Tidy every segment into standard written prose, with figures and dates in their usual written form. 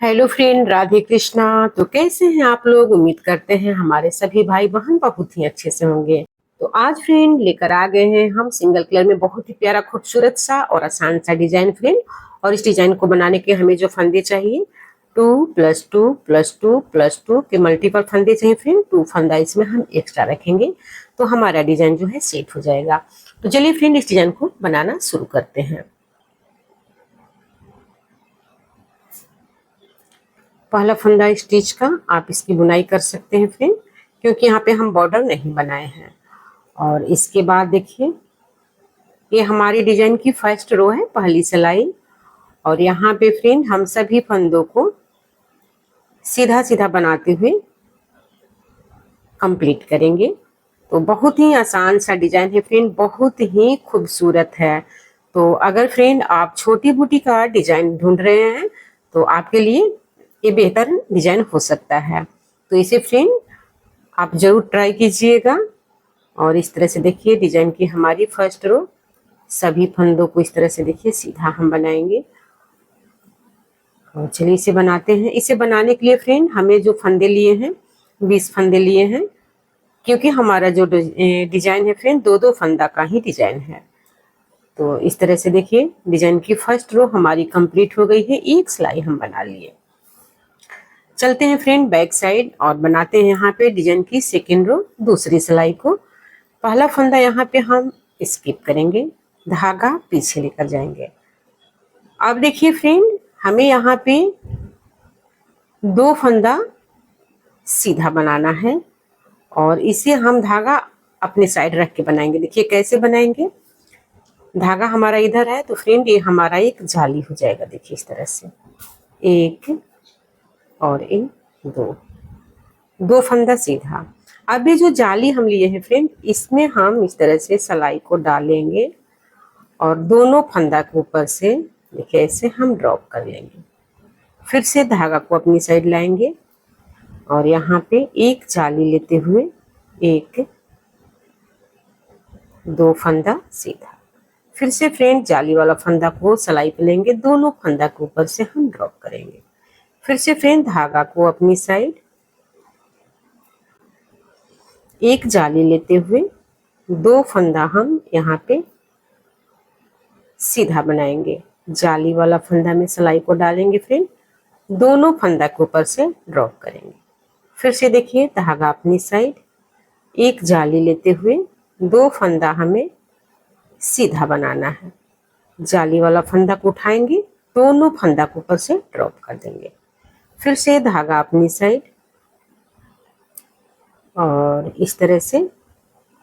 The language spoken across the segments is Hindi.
Hello friend, Radhe Krishna. तो कैसे हैं आप लोग? उम्मीद करते हैं हमारे सभी भाई बहन बहुत ही अच्छे से होंगे। तो आज फ्रेंड लेकर आ गए हैं हम सिंगल कलर में बहुत ही प्यारा खूबसूरत सा और आसान सा डिजाइन फ्रेंड। और इस डिजाइन को बनाने के हमें जो फंदे चाहिए 2+2+2+2 के मल्टीपल फंदे चाहिए फ्रेंड। 2 फंदा इसमें हम एक्स्ट्रा रखेंगे तो हमारा डिजाइन जो है सेट हो जाएगा। तो चलिए फ्रेंड इस डिजाइन को बनाना शुरू करते हैं। पहला फंदा स्टिच का आप इसकी बुनाई कर सकते हैं फ्रेंड, क्योंकि यहाँ पे हम बॉर्डर नहीं बनाए हैं। और इसके बाद देखिए ये हमारी डिजाइन की फर्स्ट रो है, पहली सिलाई। और यहाँ पे फ्रेंड हम सभी फंदों को सीधा सीधा बनाते हुए कंप्लीट करेंगे। तो बहुत ही आसान सा डिजाइन है फ्रेंड, बहुत ही खूबसूरत है। तो अगर फ्रेंड आप छोटी बूटी का डिजाइन ढूंढ रहे हैं तो आपके लिए ये बेहतर डिजाइन हो सकता है। तो इसे फ्रेंड आप जरूर ट्राई कीजिएगा। और इस तरह से देखिए डिजाइन की हमारी फर्स्ट रो, सभी फंदों को इस तरह से देखिए सीधा हम बनाएंगे। और चलिए इसे बनाते हैं। इसे बनाने के लिए फ्रेंड हमें जो फंदे लिए हैं 20 फंदे लिए हैं, क्योंकि हमारा जो डिजाइन है फ्रेंड दो दो फंदा का ही डिजाइन है। तो इस तरह से देखिए डिजाइन की फर्स्ट रो हमारी कंप्लीट हो गई है, एक सिलाई हम बना लिए। चलते हैं फ्रेंड बैक साइड और बनाते हैं यहाँ पे डिजाइन की सेकेंड रो, दूसरी सिलाई को। पहला फंदा यहाँ पे हम स्किप करेंगे, धागा पीछे लेकर जाएंगे। अब देखिए फ्रेंड हमें यहाँ पे 2 फंदा सीधा बनाना है और इसे हम धागा अपने साइड रख के बनाएंगे। देखिए कैसे बनाएंगे, धागा हमारा इधर है तो फ्रेंड ये हमारा एक जाली हो जाएगा। देखिए इस तरह से एक और एक, दो फंदा सीधा। अब ये जो जाली हम लिए हैं फ्रेंड इसमें हम इस तरह से सिलाई को डालेंगे और दोनों फंदा के ऊपर से देखिए ऐसे हम ड्रॉप कर लेंगे। फिर से धागा को अपनी साइड लाएंगे और यहाँ पे एक जाली लेते हुए एक, 2 फंदा सीधा। फिर से फ्रेंड जाली वाला फंदा को सिलाई पे लेंगे, दोनों फंदा के ऊपर से हम ड्रॉप करेंगे। फिर से फ्रेंड धागा को अपनी साइड, एक जाली लेते हुए 2 फंदा हम यहाँ पे सीधा बनाएंगे। जाली वाला फंदा में सिलाई को डालेंगे फ्रेंड, दोनों फंदा के ऊपर से ड्रॉप करेंगे। फिर से देखिए धागा अपनी साइड, एक जाली लेते हुए 2 फंदा हमें सीधा बनाना है। जाली वाला फंदा को उठाएंगे, दोनों फंदा के ऊपर से ड्रॉप कर देंगे। फिर से धागा अपनी साइड और इस तरह से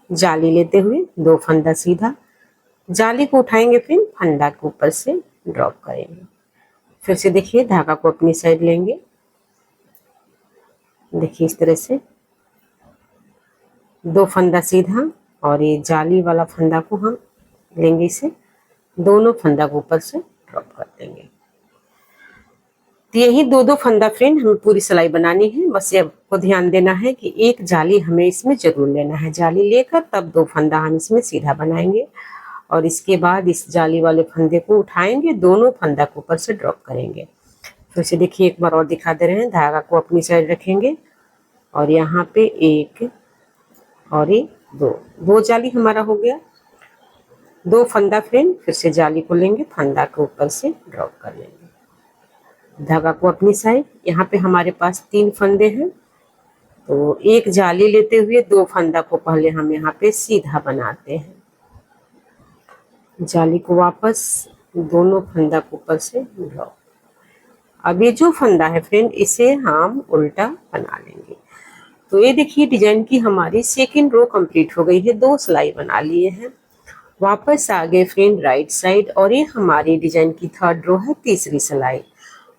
जाली लेते हुए 2 फंदा सीधा, जाली को उठाएंगे फिर फंदा के ऊपर से ड्रॉप करेंगे। फिर से देखिए धागा को अपनी साइड लेंगे, देखिए इस तरह से 2 फंदा सीधा और ये जाली वाला फंदा को हम लेंगे, इसे दोनों फंदा के ऊपर से ड्रॉप कर देंगे। तो यही 2 फंदा फ्रेंड हमें पूरी सिलाई बनानी है। बस ये आपको ध्यान देना है कि एक जाली हमें इसमें जरूर लेना है, जाली लेकर तब 2 फंदा हम इसमें सीधा बनाएंगे। और इसके बाद इस जाली वाले फंदे को उठाएंगे, दोनों फंदा के ऊपर से ड्रॉप करेंगे। फिर से देखिए एक बार और दिखा दे रहे हैं, धागा को अपनी साइड रखेंगे और यहाँ पे एक और एक, दो जाली हमारा हो गया। 2 फंदा फ्रेंड फिर से जाली को लेंगे, फंदा के ऊपर से ड्रॉप कर लेंगे। धागा को अपनी साइड, यहाँ पे हमारे पास 3 फंदे हैं तो एक जाली लेते हुए 2 फंदा को पहले हम यहाँ पे सीधा बनाते हैं। जाली को वापस दोनों फंदा के ऊपर से ड्रॉप। अब ये जो फंदा है फ्रेंड इसे हम उल्टा बना लेंगे। तो ये देखिए डिजाइन की हमारी सेकेंड रो कंप्लीट हो गई है, 2 सिलाई बना लिए हैं। वापस आ गए फ्रेंड राइट साइड और ये हमारी डिजाइन की थर्ड रो है, तीसरी सिलाई।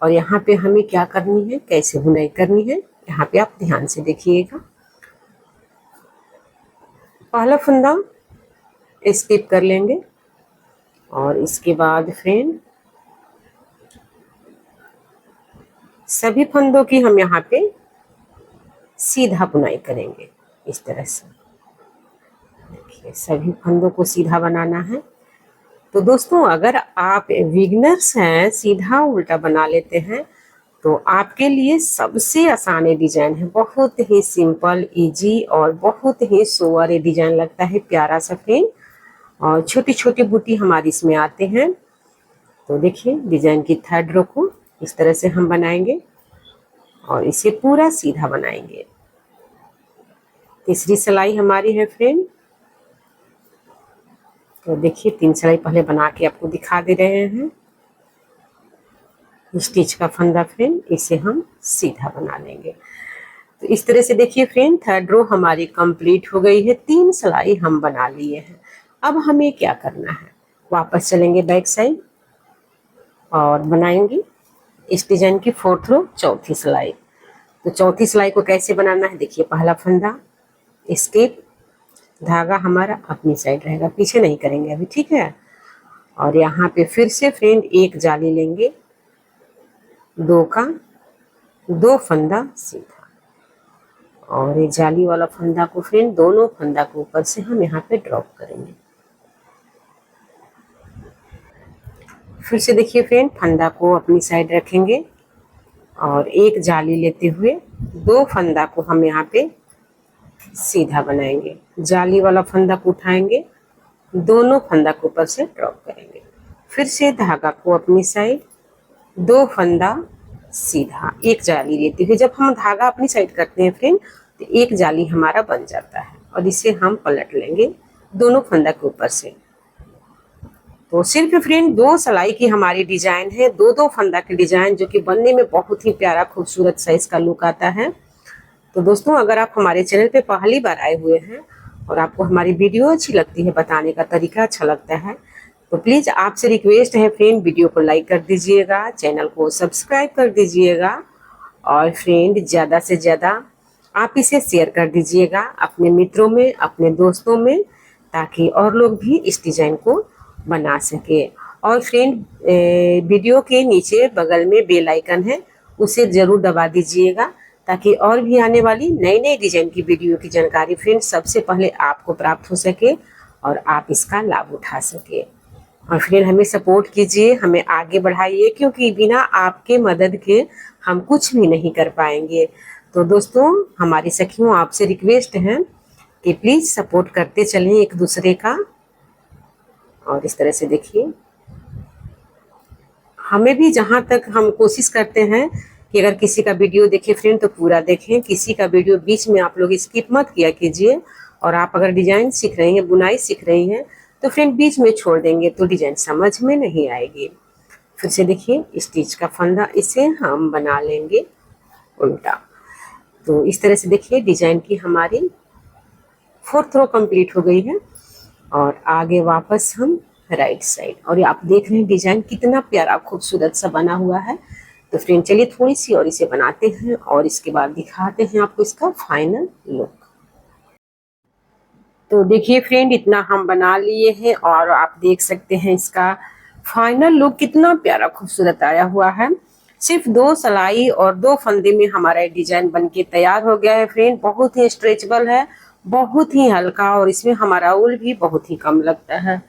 और यहाँ पे हमें क्या करनी है, कैसे बुनाई करनी है, यहाँ पे आप ध्यान से देखिएगा। पहला फंदा स्किप कर लेंगे और इसके बाद फ्रेंड सभी फंदों की हम यहाँ पे सीधा बुनाई करेंगे। इस तरह से देखिए सभी फंदों को सीधा बनाना है। तो दोस्तों अगर आप बिगिनर्स हैं, सीधा उल्टा बना लेते हैं तो आपके लिए सबसे आसान ये डिजाइन है, बहुत ही सिंपल इजी और बहुत ही सोवर ये डिजाइन लगता है, प्यारा सा फ्रेंड। और छोटी छोटी बूटी हमारी इसमें आते हैं। तो देखिए डिजाइन की थर्ड रो को इस तरह से हम बनाएंगे और इसे पूरा सीधा बनाएंगे। तीसरी सिलाई हमारी है फ्रेंड। तो देखिए 3 सिलाई पहले बना के आपको दिखा दे रहे हैं। स्टिच का फंदा फ्रेंड, इसे हम सीधा बना लेंगे। तो इस तरह से देखिए फ्रेंड थर्ड रो हमारी कंप्लीट हो गई है। 3 सिलाई हम बना लिए हैं। अब हमें क्या करना है, वापस चलेंगे बैक साइड और बनाएंगे इस डिजाइन की फोर्थ रो चौथी सिलाई। तो चौथी सिलाई को कैसे बनाना है, देखिए पहला फंदा, स्केप, धागा हमारा अपनी साइड रहेगा, पीछे नहीं करेंगे अभी, ठीक है। और यहाँ पे फिर से फ्रेंड एक जाली लेंगे, 2 का 2 फंदा सीधा, और ये जाली वाला फंदा को फ्रेंड दोनों फंदा के ऊपर से हम यहाँ पे ड्रॉप करेंगे। फिर से देखिए फ्रेंड फंदा को अपनी साइड रखेंगे और एक जाली लेते हुए 2 फंदा को हम यहाँ पे सीधा बनाएंगे। जाली वाला फंदा को उठाएंगे, दोनों फंदा के ऊपर से ड्रॉप करेंगे। फिर से धागा को अपनी साइड, 2 फंदा सीधा, एक जाली लेते हुए। जब हम धागा अपनी साइड करते हैं फ्रेंड तो एक जाली हमारा बन जाता है और इसे हम पलट लेंगे दोनों फंदा के ऊपर से। तो सिर्फ फ्रेंड 2 सिलाई की हमारी डिजाइन है, 2 फंदा की डिजाइन, जो कि बनने में बहुत ही प्यारा खूबसूरत सा इसका लुक आता है। तो दोस्तों अगर आप हमारे चैनल पे पहली बार आए हुए हैं और आपको हमारी वीडियो अच्छी लगती है, बताने का तरीका अच्छा लगता है, तो प्लीज़ आपसे रिक्वेस्ट है फ्रेंड वीडियो को लाइक कर दीजिएगा, चैनल को सब्सक्राइब कर दीजिएगा और फ्रेंड ज़्यादा से ज़्यादा आप इसे शेयर कर दीजिएगा अपने मित्रों में, अपने दोस्तों में, ताकि और लोग भी इस डिज़ाइन को बना सके। और फ्रेंड वीडियो के नीचे बगल में बेल आइकन है, उसे ज़रूर दबा दीजिएगा ताकि और भी आने वाली नई नई डिजाइन की वीडियो की जानकारी फ्रेंड सबसे पहले आपको प्राप्त हो सके और आप इसका लाभ उठा सके। और फ्रेंड हमें सपोर्ट कीजिए, हमें आगे बढ़ाइए, क्योंकि बिना आपके मदद के हम कुछ भी नहीं कर पाएंगे। तो दोस्तों हमारी सखियों आपसे रिक्वेस्ट है कि प्लीज़ सपोर्ट करते चलें एक दूसरे का। और इस तरह से देखिए हमें भी जहाँ तक हम कोशिश करते हैं कि अगर किसी का वीडियो देखें फ्रेंड तो पूरा देखें, किसी का वीडियो बीच में आप लोग स्किप मत किया कीजिए। और आप अगर डिजाइन सीख रही हैं, बुनाई सीख रही हैं, तो फ्रेंड बीच में छोड़ देंगे तो डिजाइन समझ में नहीं आएगी। फिर से देखिए स्टिच का फंदा, इसे हम बना लेंगे उल्टा। तो इस तरह से देखिए डिजाइन की हमारी फोर्थ रो कंप्लीट हो गई है और आगे वापस हम राइट साइड। और ये आप देख रहे हैं डिजाइन कितना प्यारा खूबसूरत सा बना हुआ है। तो फ्रेंड चलिए थोड़ी सी और इसे बनाते हैं और इसके बाद दिखाते हैं आपको इसका फाइनल लुक। तो देखिए फ्रेंड इतना हम बना लिए हैं और आप देख सकते हैं इसका फाइनल लुक कितना प्यारा खूबसूरत आया हुआ है। सिर्फ 2 सिलाई और 2 फंदे में हमारा डिजाइन बनके तैयार हो गया है फ्रेंड। बहुत ही स्ट्रेचेबल है, बहुत ही हल्का, और इसमें हमारा ऊल भी बहुत ही कम लगता है।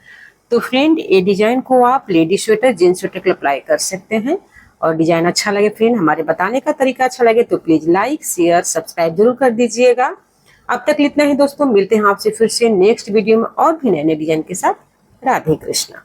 तो फ्रेंड ये डिजाइन को आप लेडी स्वेटर, जींस स्वेटर के लिए अप्लाई कर सकते हैं। और डिजाइन अच्छा लगे फ्रेंड, हमारे बताने का तरीका अच्छा लगे तो प्लीज लाइक शेयर सब्सक्राइब जरूर कर दीजिएगा। अब तक इतना ही दोस्तों, मिलते हैं आपसे फिर से नेक्स्ट वीडियो में और भी नए नए डिजाइन के साथ। राधे कृष्णा।